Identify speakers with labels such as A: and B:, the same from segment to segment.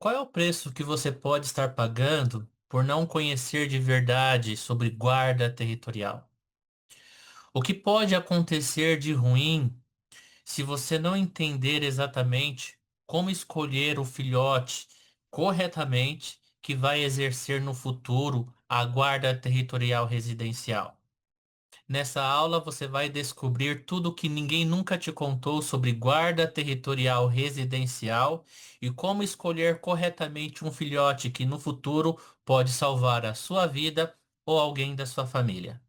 A: Qual é o preço que você pode estar pagando por não conhecer de verdade sobre guarda territorial? O que pode acontecer de ruim se você não entender exatamente como escolher o filhote corretamente que vai exercer no futuro a guarda territorial residencial? Nessa aula você vai descobrir tudo o que ninguém nunca te contou sobre guarda territorial residencial e como escolher corretamente um filhote que no futuro pode salvar a sua vida ou alguém da sua família.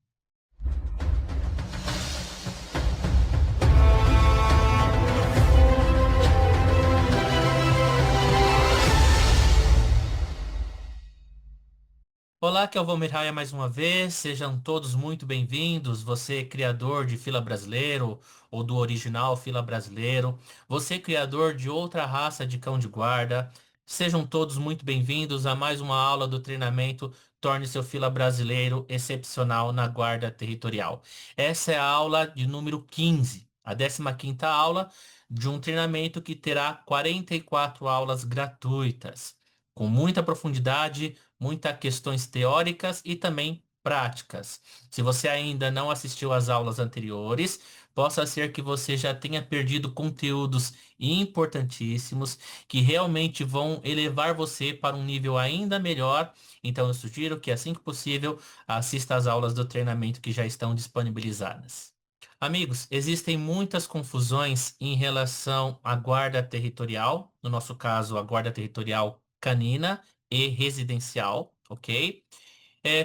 A: Olá, que é o Valmir Raia mais uma vez. Sejam todos muito bem-vindos. Você, criador de Fila Brasileiro ou do original Fila Brasileiro. Você, criador de outra raça de cão de guarda. Sejam todos muito bem-vindos a mais uma aula do treinamento Torne seu Fila Brasileiro excepcional na guarda territorial. Essa é a aula de número 15, a 15ª aula de um treinamento que terá 44 aulas gratuitas, com muita profundidade, muitas questões teóricas e também práticas. Se você ainda não assistiu às aulas anteriores, possa ser que você já tenha perdido conteúdos importantíssimos que realmente vão elevar você para um nível ainda melhor. Então, eu sugiro que, assim que possível, assista às aulas do treinamento que já estão disponibilizadas. Amigos, existem muitas confusões em relação à guarda territorial, no nosso caso, a guarda territorial canina e residencial, ok?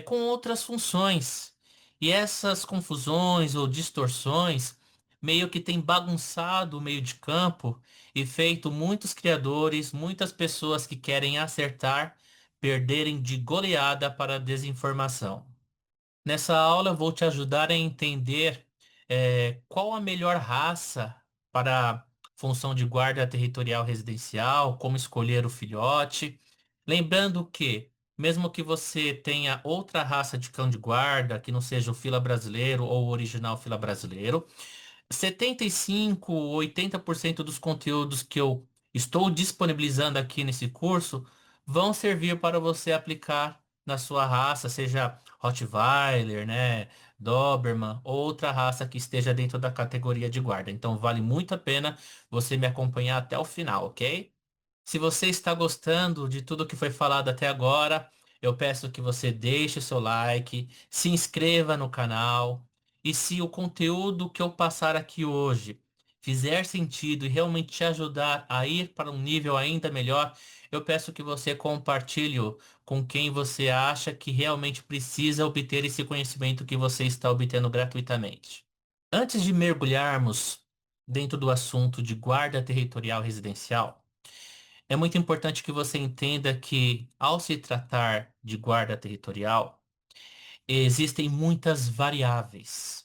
A: Com outras funções. E essas confusões ou distorções meio que têm bagunçado o meio de campo e feito muitos criadores, muitas pessoas que querem acertar, perderem de goleada para a desinformação. Nessa aula eu vou te ajudar a entender qual a melhor raça para a função de guarda territorial residencial, como escolher o filhote. Lembrando que, mesmo que você tenha outra raça de cão de guarda, que não seja o fila brasileiro ou o original fila brasileiro, 75, 80% dos conteúdos que eu estou disponibilizando aqui nesse curso vão servir para você aplicar na sua raça, seja Rottweiler, né, Doberman ou outra raça que esteja dentro da categoria de guarda. Então vale muito a pena você me acompanhar até o final, ok? Se você está gostando de tudo que foi falado até agora, eu peço que você deixe o seu like, se inscreva no canal. E se o conteúdo que eu passar aqui hoje fizer sentido e realmente te ajudar a ir para um nível ainda melhor, eu peço que você compartilhe com quem você acha que realmente precisa obter esse conhecimento que você está obtendo gratuitamente. Antes de mergulharmos dentro do assunto de guarda territorial residencial, é muito importante que você entenda que, ao se tratar de guarda territorial, existem muitas variáveis.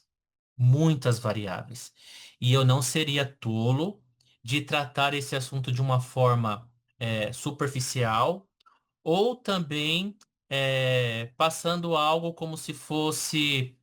A: Muitas variáveis. E eu não seria tolo de tratar esse assunto de uma forma superficial ou também passando algo como se fosse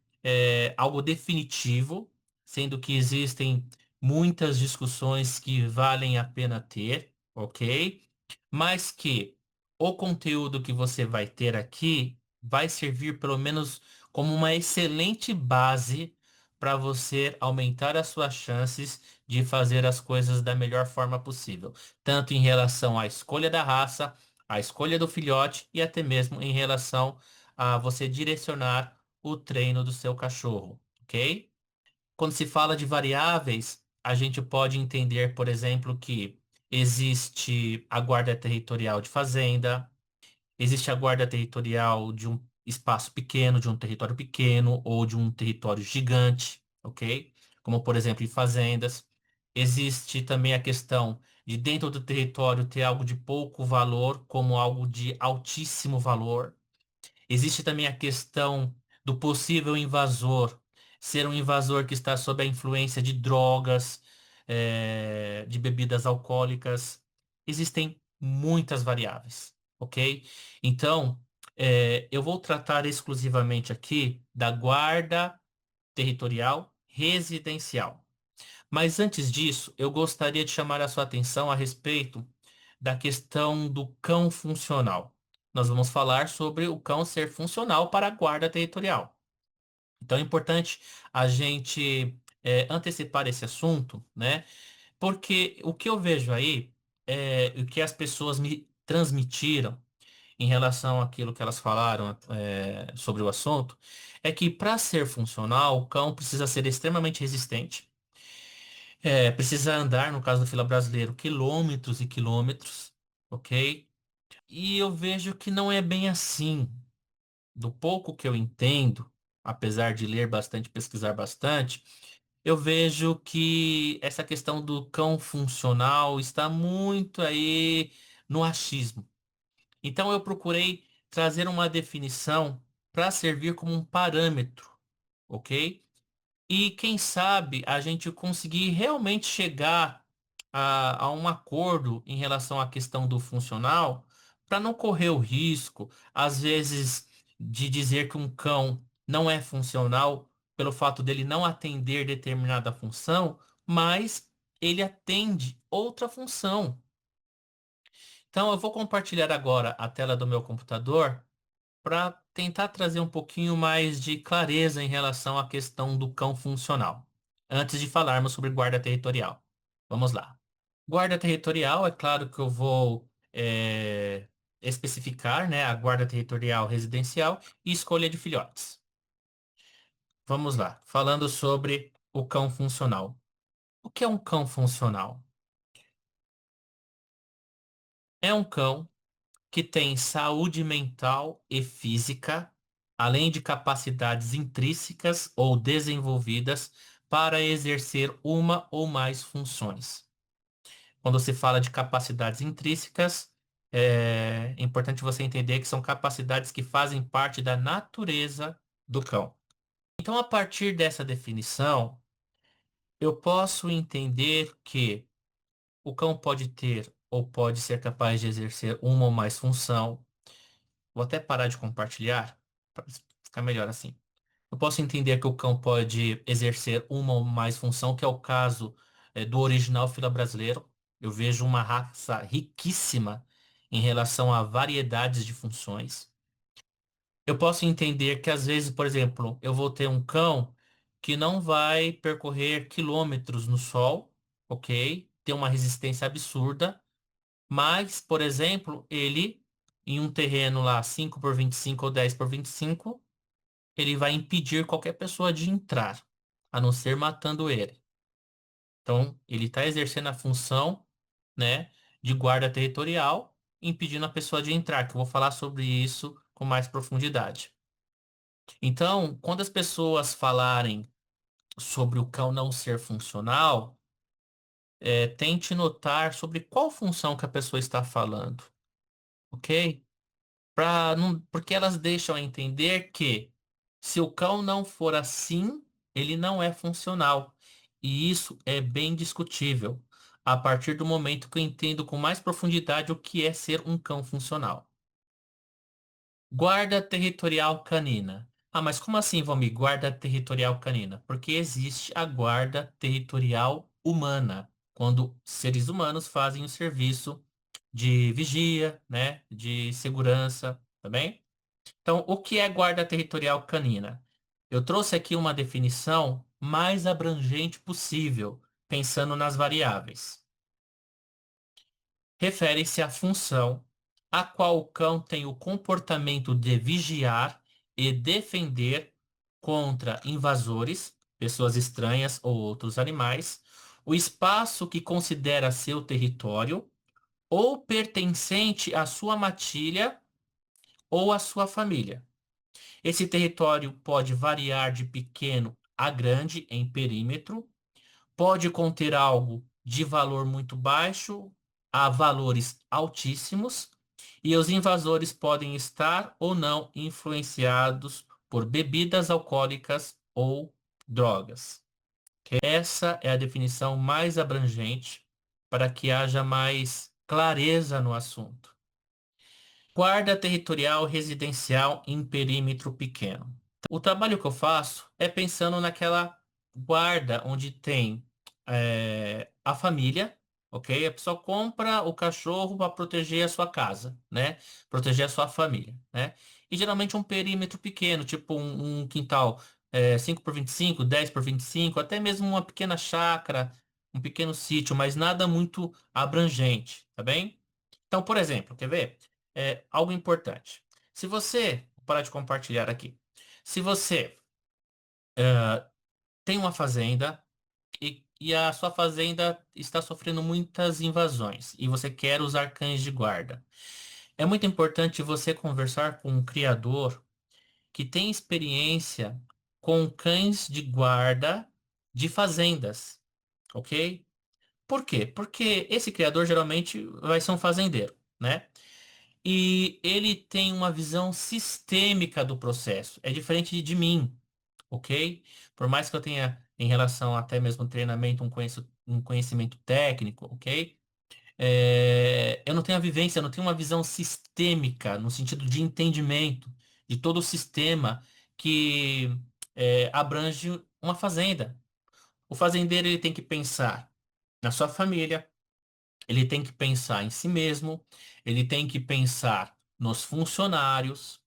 A: algo definitivo, sendo que existem muitas discussões que valem a pena ter, ok? Mas que o conteúdo que você vai ter aqui vai servir pelo menos como uma excelente base para você aumentar as suas chances de fazer as coisas da melhor forma possível, tanto em relação à escolha da raça, à escolha do filhote e até mesmo em relação a você direcionar o treino do seu cachorro, ok? Quando se fala de variáveis, a gente pode entender, por exemplo, que existe a guarda territorial de fazenda, existe a guarda territorial de um espaço pequeno, de um território pequeno ou de um território gigante, ok? Como, por exemplo, em fazendas. Existe também a questão de dentro do território ter algo de pouco valor como algo de altíssimo valor. Existe também a questão do possível invasor ser um invasor que está sob a influência de drogas, de bebidas alcoólicas. Existem muitas variáveis, ok? Então, eu vou tratar exclusivamente aqui da guarda territorial residencial. Mas antes disso, eu gostaria de chamar a sua atenção a respeito da questão do cão funcional. Nós vamos falar sobre o cão ser funcional para a guarda territorial. Então é importante a gente antecipar esse assunto, né? Porque o que eu vejo aí, o que as pessoas me transmitiram em relação àquilo que elas falaram, sobre o assunto, é que para ser funcional, o cão precisa ser extremamente resistente, precisa andar, no caso do fila brasileiro, quilômetros e quilômetros, ok? E eu vejo que não é bem assim. Do pouco que eu entendo, apesar de ler bastante, pesquisar bastante, eu vejo que essa questão do cão funcional está muito aí no achismo. Então eu procurei trazer uma definição para servir como um parâmetro, ok? E quem sabe a gente conseguir realmente chegar a um acordo em relação à questão do funcional, para não correr o risco, às vezes, de dizer que um cão não é funcional pelo fato dele não atender determinada função, mas ele atende outra função. Então, eu vou compartilhar agora a tela do meu computador para tentar trazer um pouquinho mais de clareza em relação à questão do cão funcional, antes de falarmos sobre guarda territorial. Vamos lá. Guarda territorial, é claro que eu vou especificar, né, a guarda territorial residencial e escolha de filhotes. Vamos lá. Falando sobre o cão funcional. O que é um cão funcional? É um cão que tem saúde mental e física, além de capacidades intrínsecas ou desenvolvidas para exercer uma ou mais funções. Quando se fala de capacidades intrínsecas, é importante você entender que são capacidades que fazem parte da natureza do cão. Então, a partir dessa definição, eu posso entender que o cão pode ter ou pode ser capaz de exercer uma ou mais função. Vou até parar de compartilhar para ficar melhor assim. Eu posso entender que o cão pode exercer uma ou mais função, que é o caso, do original fila brasileiro. Eu vejo uma raça riquíssima em relação a variedades de funções. Eu posso entender que às vezes, por exemplo, eu vou ter um cão que não vai percorrer quilômetros no sol, ok? Tem uma resistência absurda, mas, por exemplo, ele, em um terreno lá 5 por 25 ou 10 por 25, ele vai impedir qualquer pessoa de entrar, a não ser matando ele. Então, ele está exercendo a função, né, de guarda territorial, impedindo a pessoa de entrar, que eu vou falar sobre isso com mais profundidade. Então, quando as pessoas falarem sobre o cão não ser funcional, tente notar sobre qual função que a pessoa está falando, ok? Não, porque elas deixam a entender que se o cão não for assim, ele não é funcional. E isso é bem discutível, a partir do momento que eu entendo com mais profundidade o que é ser um cão funcional. Guarda territorial canina. Ah, mas como assim, Valmir? Guarda territorial canina? Porque existe a guarda territorial humana, quando seres humanos fazem o serviço de vigia, né, de segurança, tá bem? Então, o que é guarda territorial canina? Eu trouxe aqui uma definição mais abrangente possível, pensando nas variáveis. Refere-se à função a qual o cão tem o comportamento de vigiar e defender contra invasores, pessoas estranhas ou outros animais, o espaço que considera seu território ou pertencente à sua matilha ou à sua família. Esse território pode variar de pequeno a grande em perímetro, pode conter algo de valor muito baixo a valores altíssimos, e os invasores podem estar ou não influenciados por bebidas alcoólicas ou drogas. Essa é a definição mais abrangente para que haja mais clareza no assunto. Guarda territorial residencial em perímetro pequeno. O trabalho que eu faço é pensando naquela guarda onde tem a família, ok? A pessoa compra o cachorro para proteger a sua casa, né? Proteger a sua família, né? E geralmente um perímetro pequeno, tipo um quintal 5 por 25, 10 por 25, até mesmo uma pequena chácara, um pequeno sítio, mas nada muito abrangente, tá bem? Então, por exemplo, quer ver? Algo importante. Se você, vou parar de compartilhar aqui. Se você tem uma fazenda e a sua fazenda está sofrendo muitas invasões e você quer usar cães de guarda. É muito importante você conversar com um criador que tem experiência com cães de guarda de fazendas, ok? Por quê? Porque esse criador geralmente vai ser um fazendeiro, né? E ele tem uma visão sistêmica do processo. É diferente de mim, ok? Por mais que eu tenha, em relação até mesmo ao treinamento, um conhecimento técnico, ok? Eu não tenho a vivência, eu não tenho uma visão sistêmica, no sentido de entendimento de todo o sistema que abrange uma fazenda. O fazendeiro ele tem que pensar na sua família, ele tem que pensar em si mesmo, ele tem que pensar nos funcionários,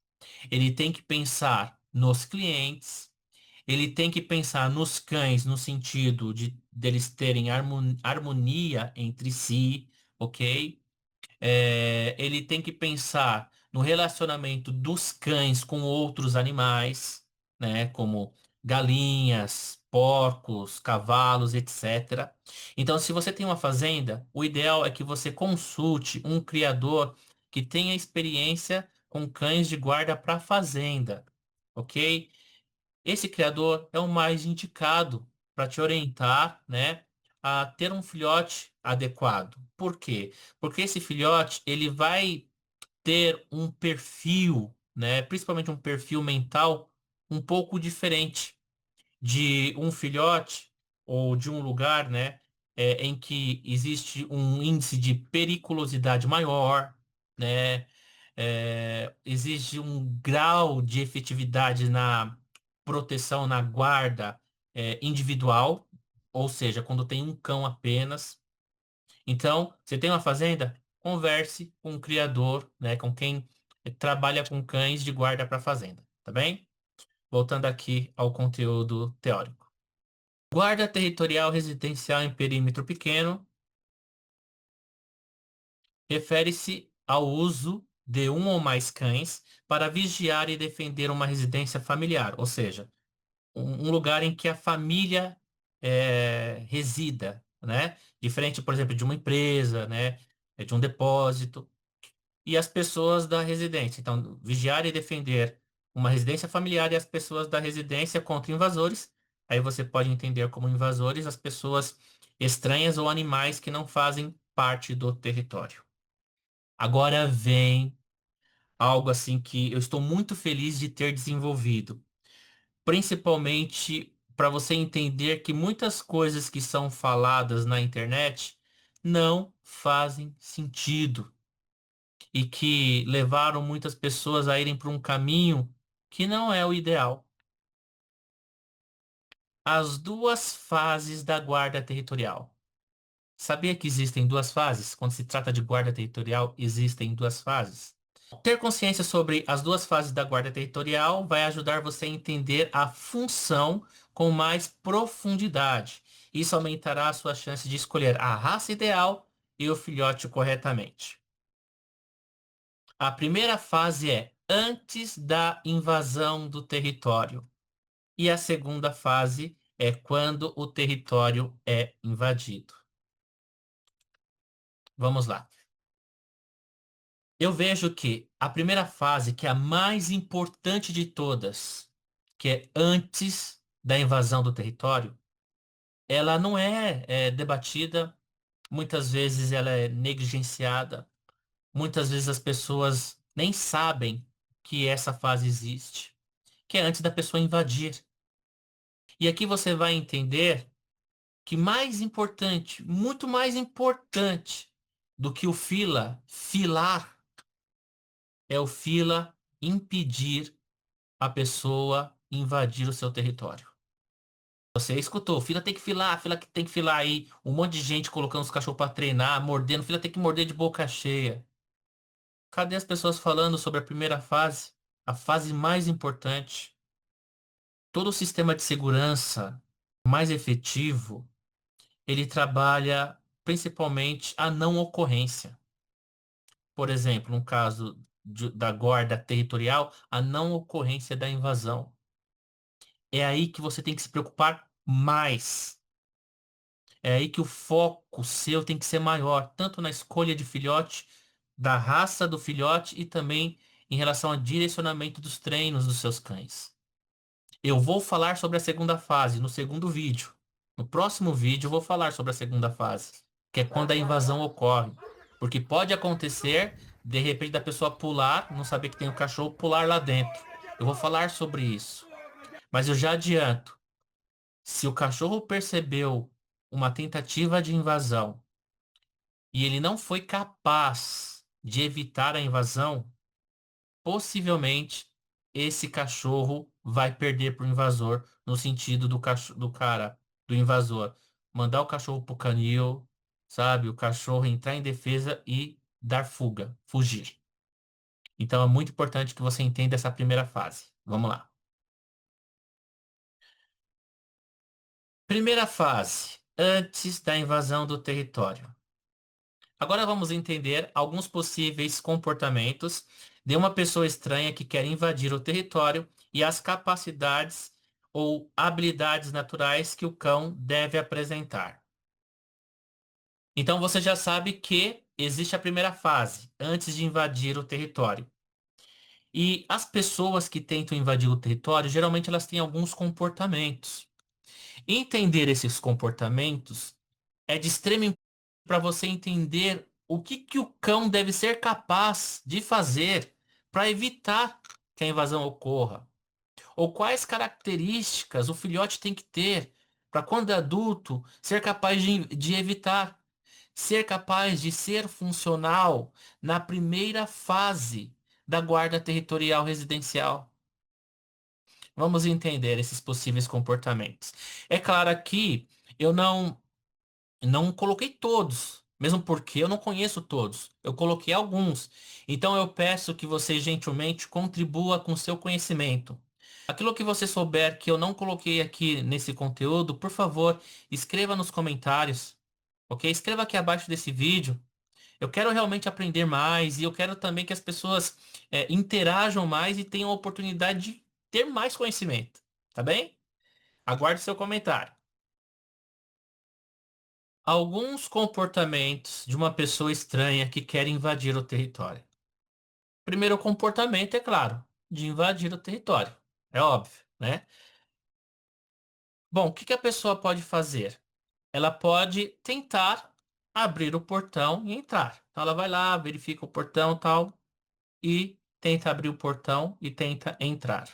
A: ele tem que pensar nos clientes, ele tem que pensar nos cães no sentido de deles terem harmonia entre si, ok? Ele tem que pensar no relacionamento dos cães com outros animais, né? Como galinhas, porcos, cavalos, etc. Então, se você tem uma fazenda, o ideal é que você consulte um criador que tenha experiência com cães de guarda para fazenda, ok? Esse criador é o mais indicado para te orientar, né, a ter um filhote adequado. Por quê? Porque esse filhote, ele vai ter um perfil, né, principalmente um perfil mental um pouco diferente de um filhote ou de um lugar, né, em que existe um índice de periculosidade maior, né, existe um grau de efetividade na proteção, na guarda, individual, ou seja, quando tem um cão apenas. Então, você tem uma fazenda? Converse com o criador, né, com quem trabalha com cães de guarda para fazenda, tá bem? Voltando aqui ao conteúdo teórico. Guarda territorial residencial em perímetro pequeno refere-se ao uso de um ou mais cães para vigiar e defender uma residência familiar, ou seja, um lugar em que a família resida, né? Diferente, por exemplo, de uma empresa, né? De um depósito. E as pessoas da residência. Então, vigiar e defender uma residência familiar e as pessoas da residência contra invasores. Aí você pode entender como invasores as pessoas estranhas ou animais que não fazem parte do território. Agora vem algo assim que eu estou muito feliz de ter desenvolvido, principalmente para você entender que muitas coisas que são faladas na internet não fazem sentido e que levaram muitas pessoas a irem para um caminho que não é o ideal. As duas fases da guarda territorial. Sabia que existem duas fases? Quando se trata de guarda territorial, existem duas fases. Ter consciência sobre as duas fases da guarda territorial vai ajudar você a entender a função com mais profundidade. Isso aumentará a sua chance de escolher a raça ideal e o filhote corretamente. A primeira fase é antes da invasão do território. E a segunda fase é quando o território é invadido. Vamos lá. Eu vejo que a primeira fase, que é a mais importante de todas, que é antes da invasão do território, ela não é debatida, muitas vezes ela é negligenciada, muitas vezes as pessoas nem sabem que essa fase existe, que é antes da pessoa invadir. E aqui você vai entender que mais importante, muito mais importante do que o filar, é o fila impedir a pessoa invadir o seu território. Você escutou, fila tem que filar, fila que tem que filar aí. Um monte de gente colocando os cachorros pra treinar, mordendo, fila tem que morder de boca cheia. Cadê as pessoas falando sobre a primeira fase? A fase mais importante. Todo o sistema de segurança mais efetivo, ele trabalha principalmente a não ocorrência. Por exemplo, no caso da guarda territorial, a não ocorrência da invasão. É aí que você tem que se preocupar mais. É aí que o foco seu tem que ser maior, tanto na escolha de filhote, da raça do filhote e também em relação ao direcionamento dos treinos dos seus cães. Eu vou falar sobre a segunda fase no segundo vídeo. No próximo vídeo eu vou falar sobre a segunda fase, que é quando a invasão ocorre. Porque pode acontecer, de repente, da pessoa pular, não saber que tem um cachorro, pular lá dentro. Eu vou falar sobre isso. Mas eu já adianto, se o cachorro percebeu uma tentativa de invasão e ele não foi capaz de evitar a invasão, possivelmente esse cachorro vai perder pro invasor, no sentido do cara, do invasor, mandar o cachorro pro canil, sabe? O cachorro entrar em defesa e dar fuga, fugir. Então é muito importante que você entenda essa primeira fase. Vamos lá. Primeira fase, antes da invasão do território. Agora vamos entender alguns possíveis comportamentos de uma pessoa estranha que quer invadir o território e as capacidades ou habilidades naturais que o cão deve apresentar. Então você já sabe que existe a primeira fase, antes de invadir o território. E as pessoas que tentam invadir o território, geralmente elas têm alguns comportamentos. Entender esses comportamentos é de extremo para você entender o que que o cão deve ser capaz de fazer para evitar que a invasão ocorra. Ou quais características o filhote tem que ter para, quando adulto, ser capaz de evitar, ser capaz de ser funcional na primeira fase da guarda territorial residencial. Vamos entender esses possíveis comportamentos. É claro que eu não coloquei todos, mesmo porque eu não conheço todos. Eu coloquei alguns. Então eu peço que você gentilmente contribua com seu conhecimento. Aquilo que você souber que eu não coloquei aqui nesse conteúdo, por favor, escreva nos comentários, ok? Escreva aqui abaixo desse vídeo. Eu quero realmente aprender mais e eu quero também que as pessoas interajam mais e tenham a oportunidade de ter mais conhecimento, tá bem? Aguarde seu comentário. Alguns comportamentos de uma pessoa estranha que quer invadir o território. Primeiro comportamento, é claro, de invadir o território. É óbvio, né? Bom, o que que a pessoa pode fazer? Ela pode tentar abrir o portão e entrar. Então ela vai lá, verifica o portão e tal, e tenta abrir o portão e tenta entrar.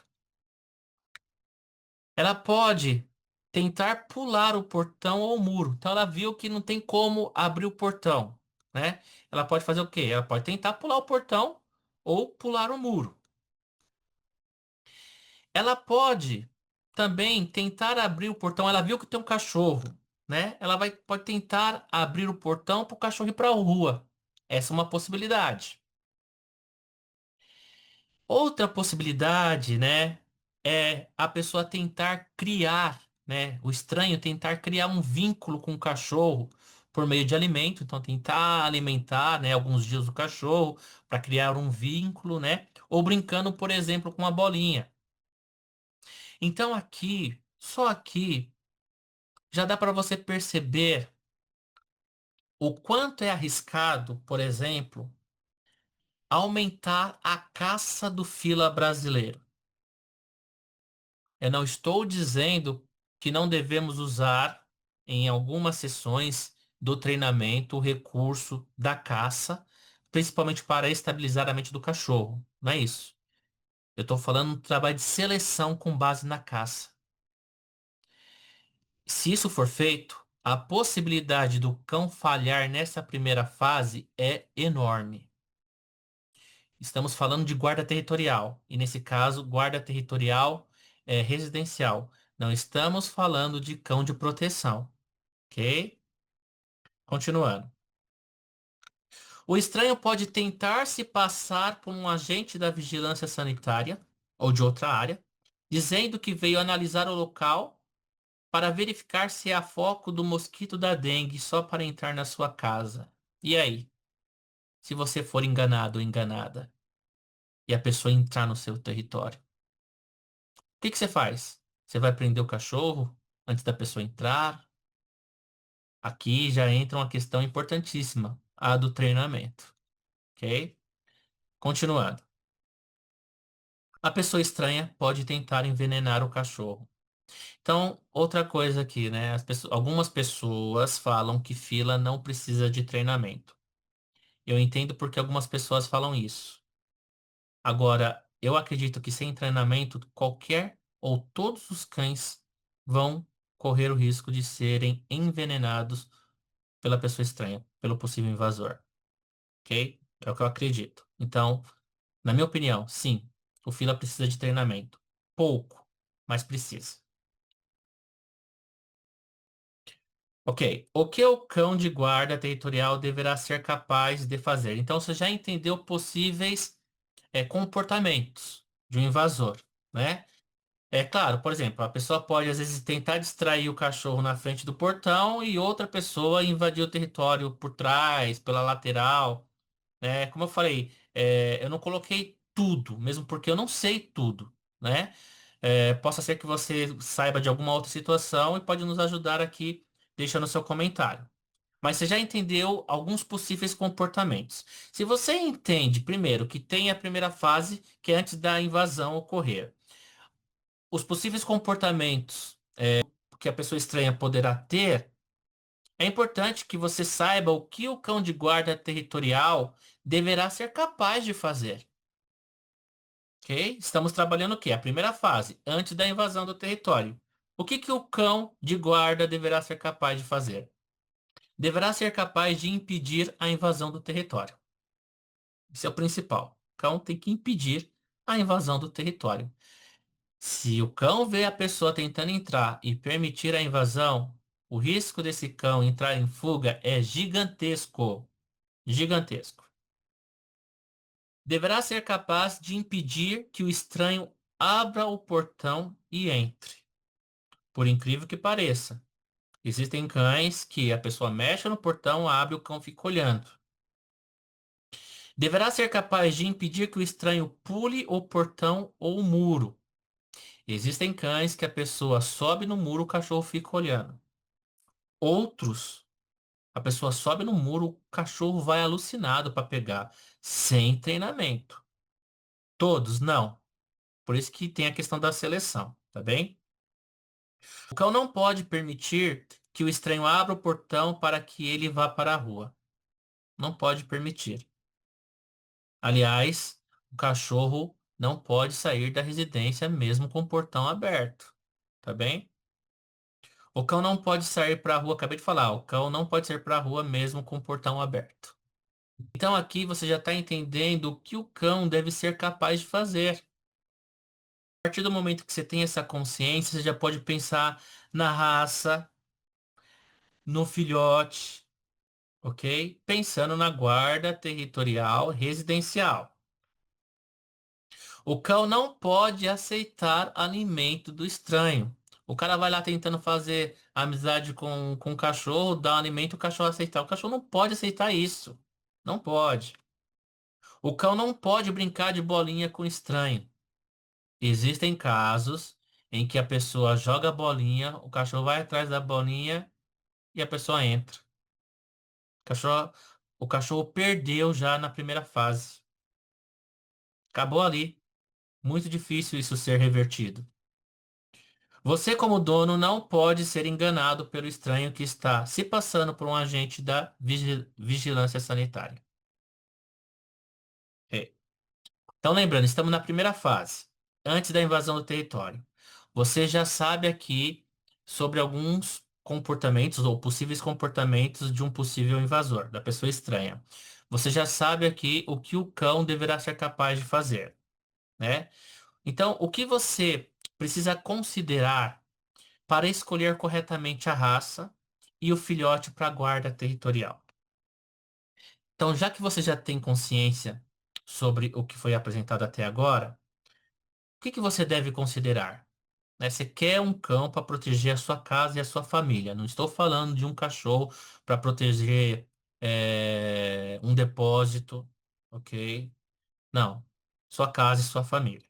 A: Ela pode tentar pular o portão ou o muro. Então ela viu que não tem como abrir o portão, né? Ela pode fazer o quê? Ela pode tentar pular o portão ou pular o muro. Ela pode também tentar abrir o portão. Ela viu que tem um cachorro, né? Pode tentar abrir o portão para o cachorro ir para a rua. Essa é uma possibilidade. Outra possibilidade, né, é a pessoa tentar criar, né, o estranho tentar criar um vínculo com o cachorro por meio de alimento, então tentar alimentar, né, alguns dias o cachorro para criar um vínculo, né, ou brincando, por exemplo, com uma bolinha. Então aqui, só aqui, já dá para você perceber o quanto é arriscado, por exemplo, aumentar a caça do fila brasileiro. Eu não estou dizendo que não devemos usar em algumas sessões do treinamento o recurso da caça, principalmente para estabilizar a mente do cachorro. Não é isso. Eu estou falando um trabalho de seleção com base na caça. Se isso for feito, a possibilidade do cão falhar nessa primeira fase é enorme. Estamos falando de guarda territorial, e nesse caso, guarda territorial residencial. Não estamos falando de cão de proteção, ok? Continuando. O estranho pode tentar se passar por um agente da vigilância sanitária ou de outra área, dizendo que veio analisar o local para verificar se há foco do mosquito da dengue só para entrar na sua casa. E aí, se você for enganado ou enganada e a pessoa entrar no seu território, o que que você faz? Você vai prender o cachorro antes da pessoa entrar? Aqui já entra uma questão importantíssima, a do treinamento, ok? Continuando. A pessoa estranha pode tentar envenenar o cachorro. Então, outra coisa aqui, né? Algumas pessoas falam que fila não precisa de treinamento. Eu entendo porque algumas pessoas falam isso. Agora, eu acredito que sem treinamento, qualquer ou todos os cães vão correr o risco de serem envenenados pela pessoa estranha, pelo possível invasor, ok? É o que eu acredito. Então, na minha opinião, sim, o fila precisa de treinamento. Pouco, mas precisa. Ok. O que o cão de guarda territorial deverá ser capaz de fazer? Então, você já entendeu possíveis comportamentos de um invasor, né? É claro, por exemplo, a pessoa pode às vezes tentar distrair o cachorro na frente do portão e outra pessoa invadir o território por trás, pela lateral, né? Como eu falei, eu não coloquei tudo, mesmo porque eu não sei tudo, né? Possa ser que você saiba de alguma outra situação e pode nos ajudar aqui deixando seu comentário. Mas você já entendeu alguns possíveis comportamentos. Se você entende, primeiro, que tem a primeira fase, que é antes da invasão ocorrer, os possíveis comportamentos que a pessoa estranha poderá ter, é importante que você saiba o que o cão de guarda territorial deverá ser capaz de fazer. Ok? Estamos trabalhando o quê? A primeira fase, antes da invasão do território. O que que o cão de guarda deverá ser capaz de fazer? Deverá ser capaz de impedir a invasão do território. Esse é o principal. O cão tem que impedir a invasão do território. Se o cão vê a pessoa tentando entrar e permitir a invasão, o risco desse cão entrar em fuga é gigantesco. Gigantesco. Deverá ser capaz de impedir que o estranho abra o portão e entre. Por incrível que pareça, existem cães que a pessoa mexe no portão, abre, o cão fica olhando. Deverá ser capaz de impedir que o estranho pule o portão ou o muro. Existem cães que a pessoa sobe no muro, o cachorro fica olhando. Outros, a pessoa sobe no muro, o cachorro vai alucinado para pegar, sem treinamento. Todos, não. Por isso que tem a questão da seleção, tá bem? O cão não pode permitir que o estranho abra o portão para que ele vá para a rua. Não pode permitir. Aliás, o cachorro não pode sair da residência mesmo com o portão aberto, tá bem? O cão não pode sair para a rua, acabei de falar, o cão não pode sair para a rua mesmo com o portão aberto. Então aqui você já está entendendo o que o cão deve ser capaz de fazer. A partir do momento que você tem essa consciência, você já pode pensar na raça, no filhote, ok? Pensando na guarda territorial residencial. O cão não pode aceitar alimento do estranho. O cara vai lá tentando fazer amizade com o cachorro, dá um alimento, o cachorro aceitar. O cachorro não pode aceitar isso. Não pode. O cão não pode brincar de bolinha com estranho. Existem casos em que a pessoa joga a bolinha, o cachorro vai atrás da bolinha e a pessoa entra. Cachorro, o cachorro perdeu já na primeira fase. Acabou ali. Muito difícil isso ser revertido. Você, como dono, não pode ser enganado pelo estranho que está se passando por um agente da vigilância sanitária. É. Então, lembrando, estamos na primeira fase, antes da invasão do território. Você já sabe aqui sobre alguns comportamentos ou possíveis comportamentos de um possível invasor, da pessoa estranha. Você já sabe aqui o que o cão deverá ser capaz de fazer, né? Então, o que você precisa considerar para escolher corretamente a raça e o filhote para a guarda territorial. Então, já que você já tem consciência sobre o que foi apresentado até agora, o que que você deve considerar? Né? Você quer um cão para proteger a sua casa e a sua família. Não estou falando de um cachorro para proteger um depósito, ok? Não. Sua casa e sua família.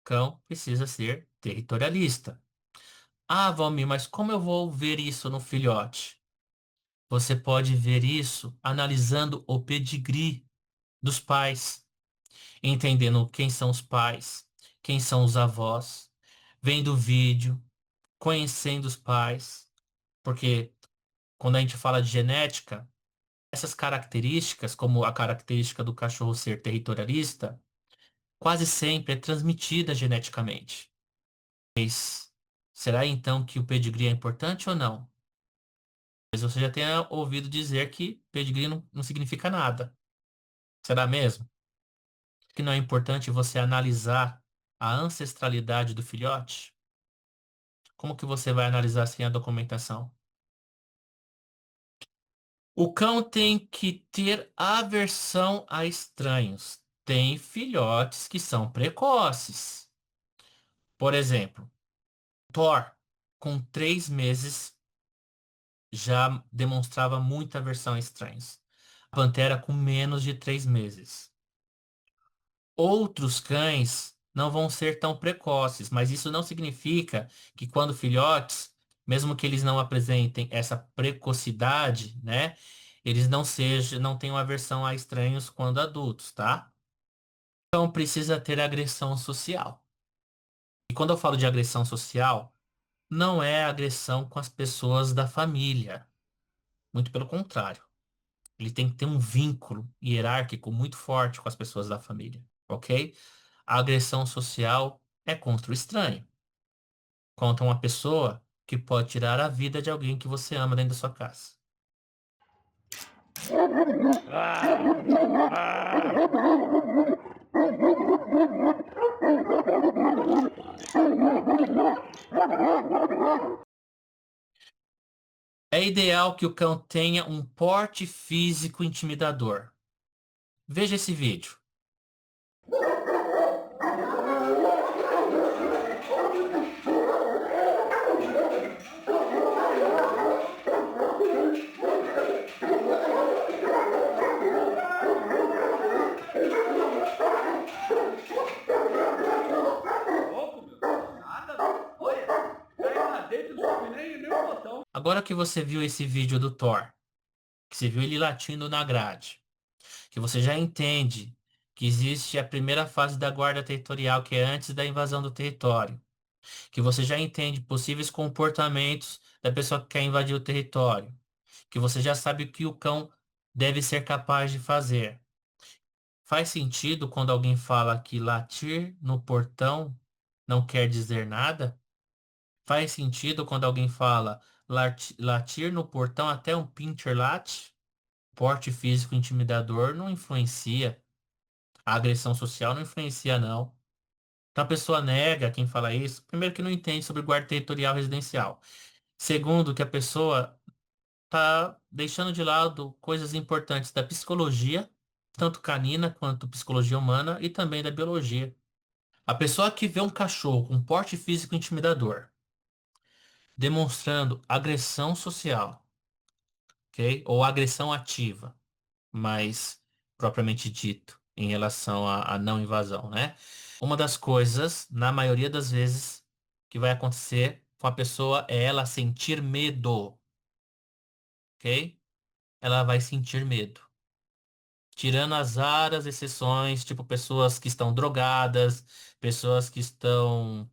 A: Cão precisa ser territorialista. Ah, Valmir, mas como eu vou ver isso no filhote? Você pode ver isso analisando o pedigree dos pais, entendendo quem são os pais, quem são os avós, vendo vídeo, conhecendo os pais, porque quando a gente fala de genética, essas características, como a característica do cachorro ser territorialista, quase sempre é transmitida geneticamente. Mas será então que o pedigree é importante ou não? Mas você já tenha ouvido dizer que pedigree não significa nada. Será mesmo? Que não é importante você analisar a ancestralidade do filhote? Como que você vai analisar sem a documentação? O cão tem que ter aversão a estranhos. Tem filhotes que são precoces. Por exemplo, Thor, com 3 meses, já demonstrava muita aversão a estranhos. A Pantera, com menos de 3 meses. Outros cães não vão ser tão precoces, mas isso não significa que quando filhotes, mesmo que eles não apresentem essa precocidade, né, eles não tenham aversão a estranhos quando adultos, tá? Então precisa ter agressão social. E quando eu falo de agressão social, não é agressão com as pessoas da família, muito pelo contrário. Ele tem que ter um vínculo hierárquico muito forte com as pessoas da família, ok? A agressão social é contra o estranho, contra uma pessoa que pode tirar a vida de alguém que você ama dentro da sua casa. É ideal que o cão tenha um porte físico intimidador. Veja esse vídeo.
B: Louco, meu. Nada. Olha, caiu lá dentro, não soube nem o botão.
A: Agora que você viu esse vídeo do Thor, que você viu ele latindo na grade, que você já entende que existe a primeira fase da guarda territorial, que é antes da invasão do território, que você já entende possíveis comportamentos da pessoa que quer invadir o território, que você já sabe o que o cão deve ser capaz de fazer. Faz sentido quando alguém fala que latir no portão não quer dizer nada? Faz sentido quando alguém fala latir no portão até um pincher late? Porte físico intimidador não influencia. A agressão social não influencia, não. Então a pessoa nega quem fala isso. Primeiro que não entende sobre guarda territorial residencial. Segundo, que a pessoa está deixando de lado coisas importantes da psicologia, tanto canina quanto psicologia humana, e também da biologia. A pessoa que vê um cachorro com porte físico intimidador, demonstrando agressão social, ok? Ou agressão ativa, mais propriamente dito, em relação à não invasão, né? Uma das coisas, na maioria das vezes, que vai acontecer com a pessoa é ela sentir medo, ok? Ela vai sentir medo. Tirando as raras exceções, tipo pessoas que estão drogadas, pessoas que estão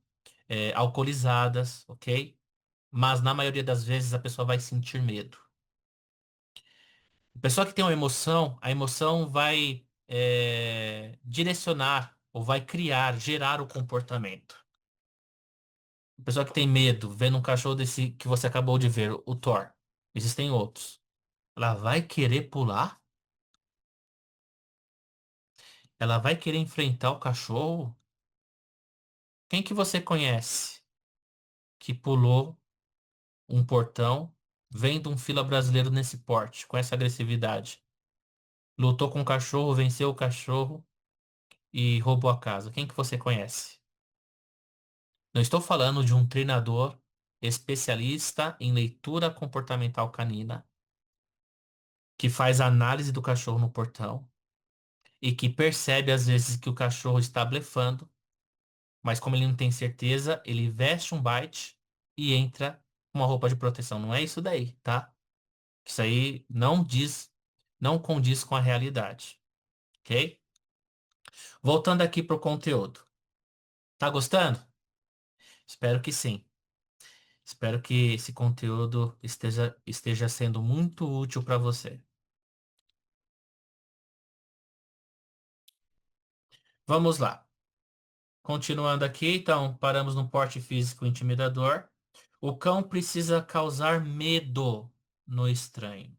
A: alcoolizadas, ok? Mas na maioria das vezes a pessoa vai sentir medo. A pessoa que tem uma emoção, a emoção vai direcionar ou vai criar, gerar o comportamento. A pessoa que tem medo, vendo um cachorro desse que você acabou de ver, o Thor, existem outros. Ela vai querer pular? Ela vai querer enfrentar o cachorro? Quem que você conhece que pulou um portão vendo um fila brasileiro nesse porte, com essa agressividade? Lutou com o cachorro, venceu o cachorro e roubou a casa. Quem que você conhece? Não estou falando de um treinador especialista em leitura comportamental canina que faz análise do cachorro no portão e que percebe às vezes que o cachorro está blefando, mas como ele não tem certeza, ele veste um bite e entra com uma roupa de proteção. Não é isso daí, tá? Isso aí não condiz com a realidade, ok? Voltando aqui pro conteúdo. Tá gostando? Espero que sim. Espero que esse conteúdo esteja sendo muito útil para você. Vamos lá. Continuando aqui, então, paramos no porte físico intimidador. O cão precisa causar medo no estranho,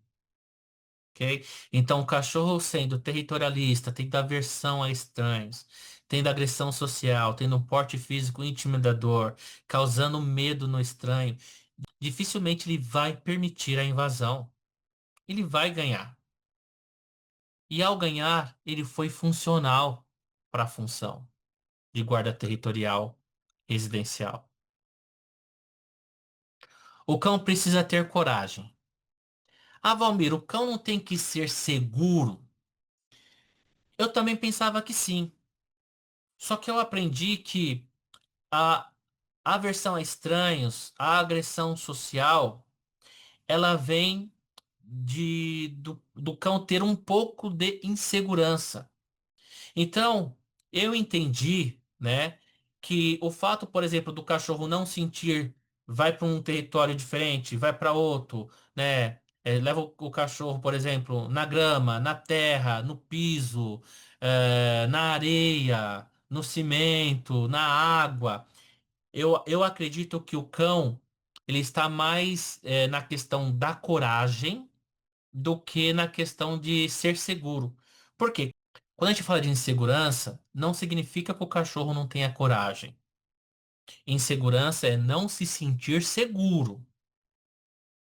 A: ok? Então, o cachorro sendo territorialista, tendo aversão a estranhos, tendo agressão social, tendo um porte físico intimidador, causando medo no estranho, dificilmente ele vai permitir a invasão. Ele vai ganhar. E ao ganhar, ele foi funcional para a função de guarda territorial residencial. O cão precisa ter coragem. Ah, Valmir, o cão não tem que ser seguro? Eu também pensava que sim. Só que eu aprendi que a aversão a estranhos, a agressão social, ela vem do cão ter um pouco de insegurança. Então, eu entendi, né, que o fato, por exemplo, do cachorro não sentir, vai para um território diferente, vai para outro, né, leva o cachorro, por exemplo, na grama, na terra, no piso, na areia, no cimento, na água. Eu acredito que o cão, ele está mais, na questão da coragem do que na questão de ser seguro. Por quê? Quando a gente fala de insegurança, não significa que o cachorro não tenha coragem. Insegurança é não se sentir seguro.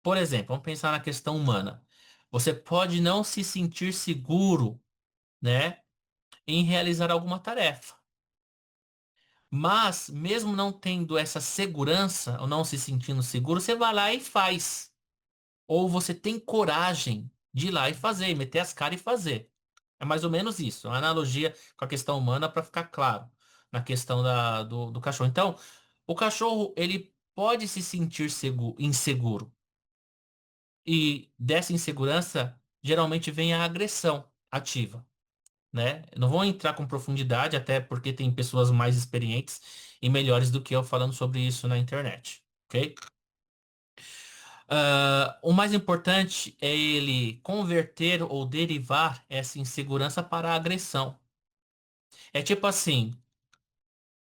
A: Por exemplo, vamos pensar na questão humana. Você pode não se sentir seguro, né, em realizar alguma tarefa. Mas, mesmo não tendo essa segurança, ou não se sentindo seguro, você vai lá e faz. Ou você tem coragem de ir lá e fazer, e meter as caras e fazer. É mais ou menos isso. Uma analogia com a questão humana para ficar claro na questão do cachorro. Então, o cachorro, ele pode se sentir inseguro. E dessa insegurança, geralmente vem a agressão ativa, né? Eu não vou entrar com profundidade, até porque tem pessoas mais experientes e melhores do que eu falando sobre isso na internet, ok? O mais importante é ele converter ou derivar essa insegurança para a agressão. É tipo assim,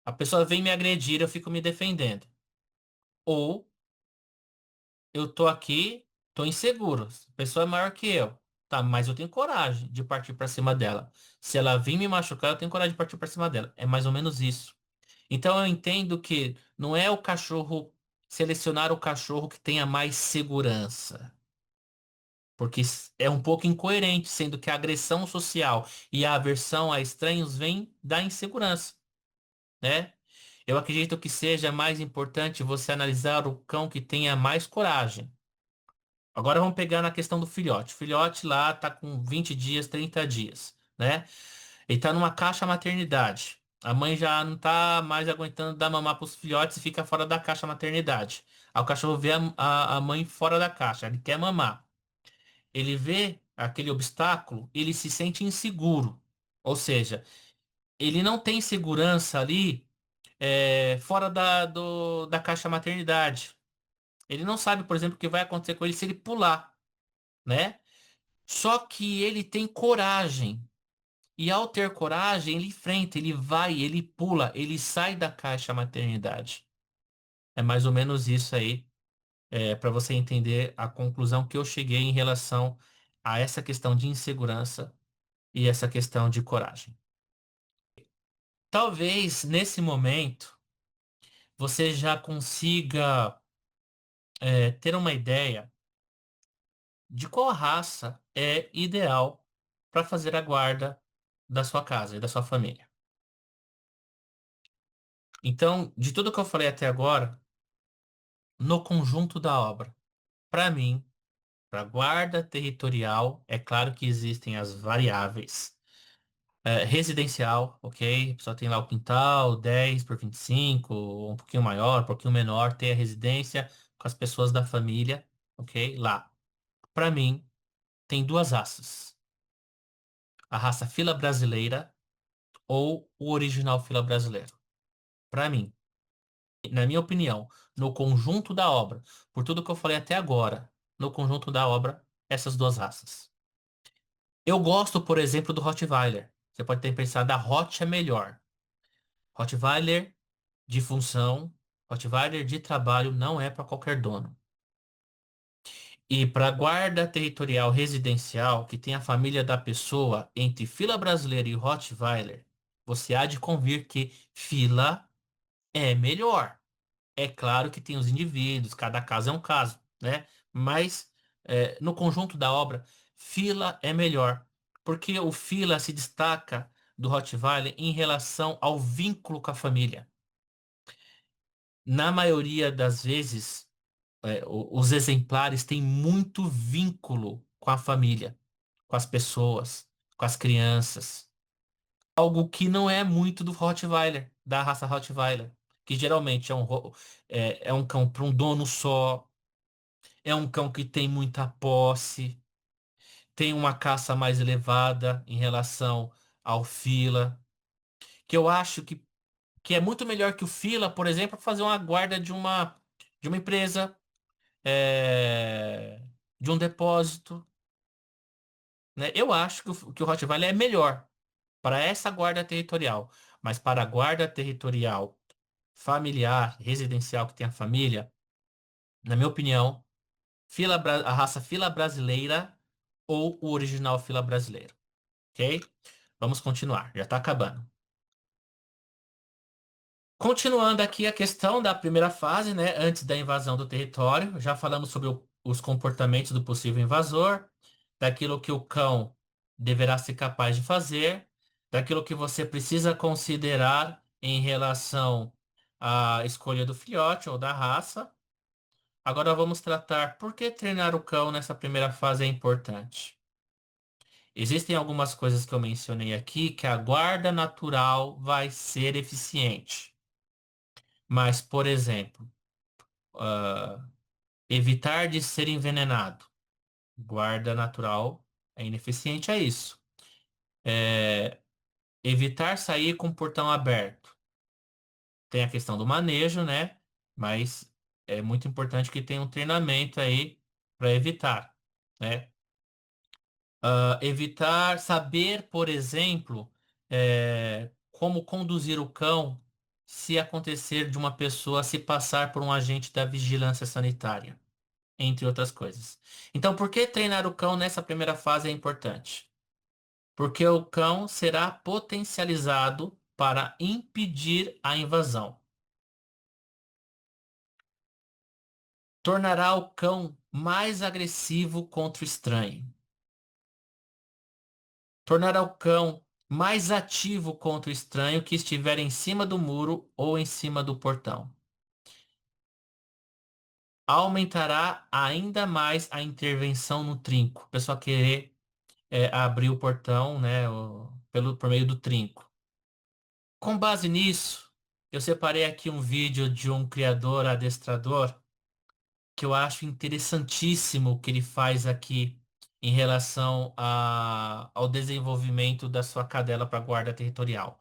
A: a pessoa vem me agredir, eu fico me defendendo. Ou eu tô aqui, tô inseguro. A pessoa é maior que eu. Tá, mas eu tenho coragem de partir para cima dela. Se ela vir me machucar, eu tenho coragem de partir para cima dela. É mais ou menos isso. Então eu entendo que não é o cachorro selecionar o cachorro que tenha mais segurança. Porque é um pouco incoerente, sendo que a agressão social e a aversão a estranhos vem da insegurança, né? Eu acredito que seja mais importante você analisar o cão que tenha mais coragem. Agora vamos pegar na questão do filhote. O filhote lá tá com 20 dias, 30 dias, né? Ele tá numa caixa maternidade. A mãe já não tá mais aguentando dar mamar pros filhotes e fica fora da caixa maternidade. Aí o cachorro vê a mãe fora da caixa, ele quer mamar. Ele vê aquele obstáculo, ele se sente inseguro. Ou seja, ele não tem segurança ali fora da caixa maternidade. Ele não sabe, por exemplo, o que vai acontecer com ele se ele pular, né? Só que ele tem coragem. E ao ter coragem, ele enfrenta, ele vai, ele pula, ele sai da caixa maternidade. É mais ou menos isso aí, para você entender a conclusão que eu cheguei em relação a essa questão de insegurança e essa questão de coragem. Talvez nesse momento você já consiga ter uma ideia de qual raça é ideal para fazer a guarda da sua casa e da sua família. Então, de tudo que eu falei até agora, no conjunto da obra, para mim, para guarda territorial, é claro que existem as variáveis. Residencial, ok? A pessoa tem lá o quintal, 10 por 25, um pouquinho maior, um pouquinho menor, tem a residência com as pessoas da família, ok? Lá. Para mim, tem duas raças. A raça fila brasileira ou o original fila brasileiro. Para mim, na minha opinião, no conjunto da obra, por tudo que eu falei até agora, no conjunto da obra, essas duas raças. Eu gosto, por exemplo, do Rottweiler. Você pode ter pensado, a Hot é melhor. Rottweiler de função, Rottweiler de trabalho não é para qualquer dono. E para guarda territorial residencial, que tem a família da pessoa entre fila brasileira e Rottweiler, você há de convir que fila é melhor. É claro que tem os indivíduos, cada caso é um caso, né? Mas no conjunto da obra, fila é melhor. Porque o fila se destaca do Rottweiler em relação ao vínculo com a família. Na maioria das vezes, os exemplares têm muito vínculo com a família, com as pessoas, com as crianças. Algo que não é muito do Rottweiler, da raça Rottweiler, que geralmente é um cão para um dono só, é um cão que tem muita posse, tem uma caça mais elevada em relação ao fila, que eu acho que é muito melhor que o fila, por exemplo, para fazer uma guarda de uma empresa, de um depósito, né? Eu acho que o Rottweiler é melhor para essa guarda territorial, mas para a guarda territorial familiar, residencial que tem a família, na minha opinião, a raça fila brasileira ou o original fila brasileiro, ok? Vamos continuar, já está acabando. Continuando aqui a questão da primeira fase, né, antes da invasão do território, já falamos sobre os comportamentos do possível invasor, daquilo que o cão deverá ser capaz de fazer, daquilo que você precisa considerar em relação à escolha do filhote ou da raça. Agora vamos tratar por que treinar o cão nessa primeira fase é importante. Existem algumas coisas que eu mencionei aqui que a guarda natural vai ser eficiente. Mas, por exemplo, ah, evitar de ser envenenado. Guarda natural é ineficiente a isso. É, evitar sair com o portão aberto. Tem a questão do manejo, né? Mas é muito importante que tenha um treinamento aí para evitar, né? Evitar saber, por exemplo, como conduzir o cão se acontecer de uma pessoa se passar por um agente da vigilância sanitária, entre outras coisas. Então, por que treinar o cão nessa primeira fase é importante? Porque o cão será potencializado para impedir a invasão. Tornará o cão mais agressivo contra o estranho. Tornará o cão mais ativo contra o estranho que estiver em cima do muro ou em cima do portão. Aumentará ainda mais a intervenção no trinco. O pessoal querer abrir o portão, né, por meio do trinco. Com base nisso, eu separei aqui um vídeo de um criador adestrador que eu acho interessantíssimo o que ele faz aqui em relação ao desenvolvimento da sua cadela para guarda territorial.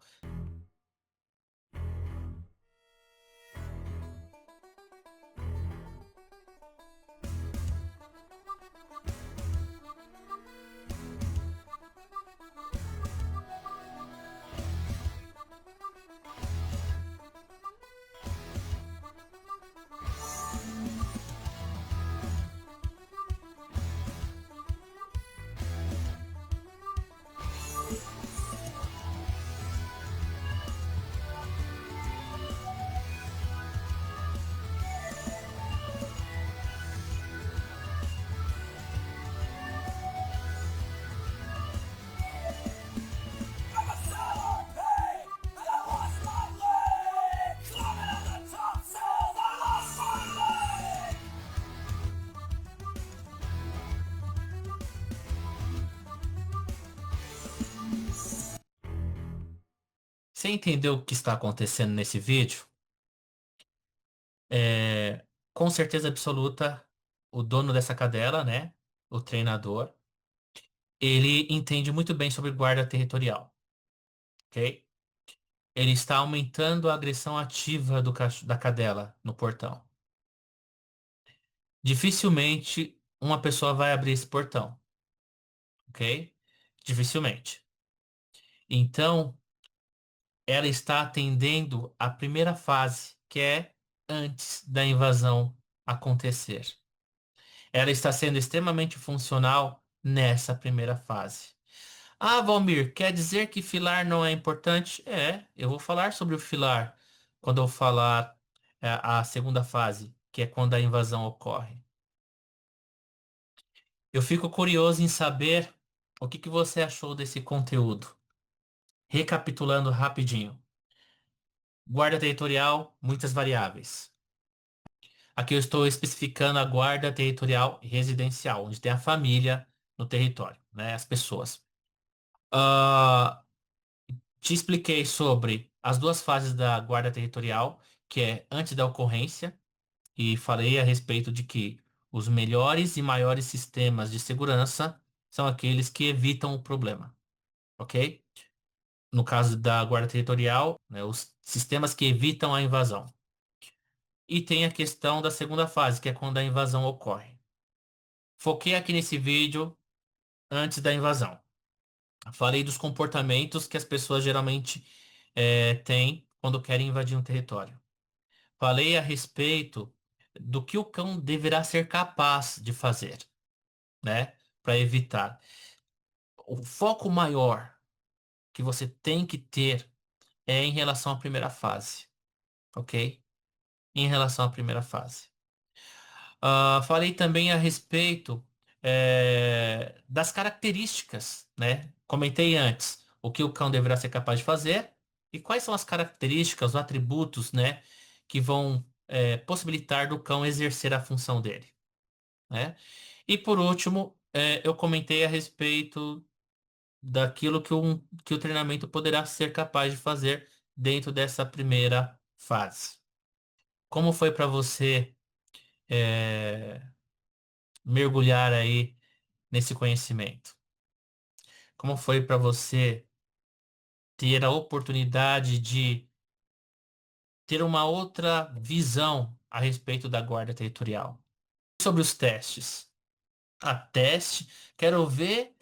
A: Você entendeu o que está acontecendo nesse vídeo? É, com certeza absoluta, o dono dessa cadela, né? O treinador, ele entende muito bem sobre guarda territorial, ok? Ele está aumentando a agressão ativa da cadela no portão. Dificilmente uma pessoa vai abrir esse portão, ok? Dificilmente. Então, ela está atendendo a primeira fase, que é antes da invasão acontecer. Ela está sendo extremamente funcional nessa primeira fase. Ah, Valmir, quer dizer que filar não é importante? É, eu vou falar sobre o filar quando eu falar a segunda fase, que é quando a invasão ocorre. Eu fico curioso em saber o que você achou desse conteúdo. Recapitulando rapidinho. Guarda territorial, muitas variáveis. Aqui eu estou especificando a guarda territorial residencial, onde tem a família no território, né, as pessoas. Ah, te expliquei sobre as duas fases da guarda territorial, que é antes da ocorrência, e falei a respeito de que os melhores e maiores sistemas de segurança são aqueles que evitam o problema, ok? No caso da guarda territorial, né, os sistemas que evitam a invasão. E tem a questão da segunda fase, que é quando a invasão ocorre. Foquei aqui nesse vídeo antes da invasão. Falei dos comportamentos que as pessoas geralmente têm quando querem invadir um território. Falei a respeito do que o cão deverá ser capaz de fazer, né, para evitar. O foco maior que você tem que ter é em relação à primeira fase, ok? Em relação à primeira fase. Falei também a respeito das características, né? Comentei antes o que o cão deverá ser capaz de fazer e quais são as características, os atributos, né, que vão possibilitar do cão exercer a função dele, né? E por último, eu comentei a respeito daquilo que o treinamento poderá ser capaz de fazer dentro dessa primeira fase. Como foi para você mergulhar aí nesse conhecimento? Como foi para você ter a oportunidade de ter uma outra visão a respeito da guarda territorial? Sobre os testes. A teste, quero ver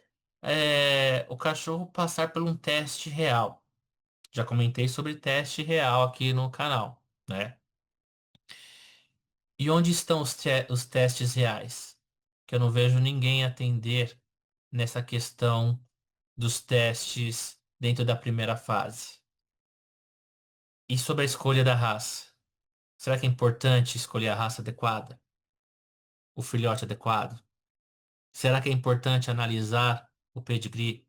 A: o cachorro passar por um teste real. Já comentei sobre teste real aqui no canal, né? E onde estão os testes reais? Que eu não vejo ninguém atender nessa questão dos testes dentro da primeira fase. E sobre a escolha da raça? Será que é importante escolher a raça adequada? O filhote adequado? Será que é importante analisar o pedigree,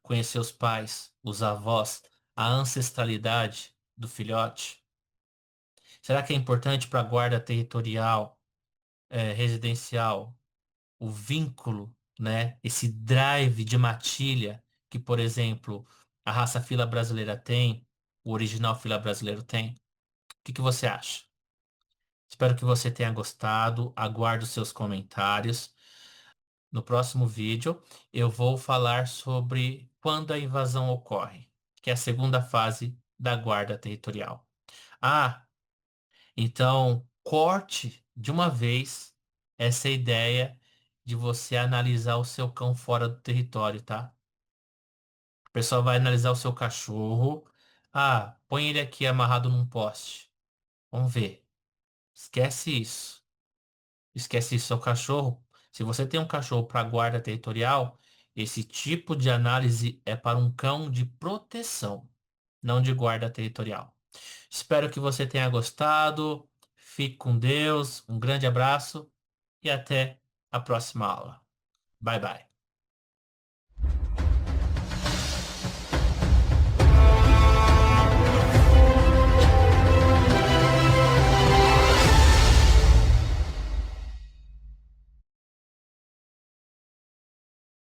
A: conhecer os pais, os avós, a ancestralidade do filhote? Será que é importante para a guarda territorial, residencial, o vínculo, né? Esse drive de matilha que, por exemplo, a raça fila brasileira tem, o original fila brasileiro tem? O que você acha? Espero que você tenha gostado. Aguardo seus comentários. No próximo vídeo, eu vou falar sobre quando a invasão ocorre, que é a segunda fase da guarda territorial. Ah, então corte de uma vez essa ideia de você analisar o seu cão fora do território, tá? O pessoal vai analisar o seu cachorro. Ah, põe ele aqui amarrado num poste. Vamos ver. Esquece isso. Esquece isso, seu cachorro. Se você tem um cachorro para guarda territorial, esse tipo de análise é para um cão de proteção, não de guarda territorial. Espero que você tenha gostado. Fique com Deus. Um grande abraço e até a próxima aula. Bye bye.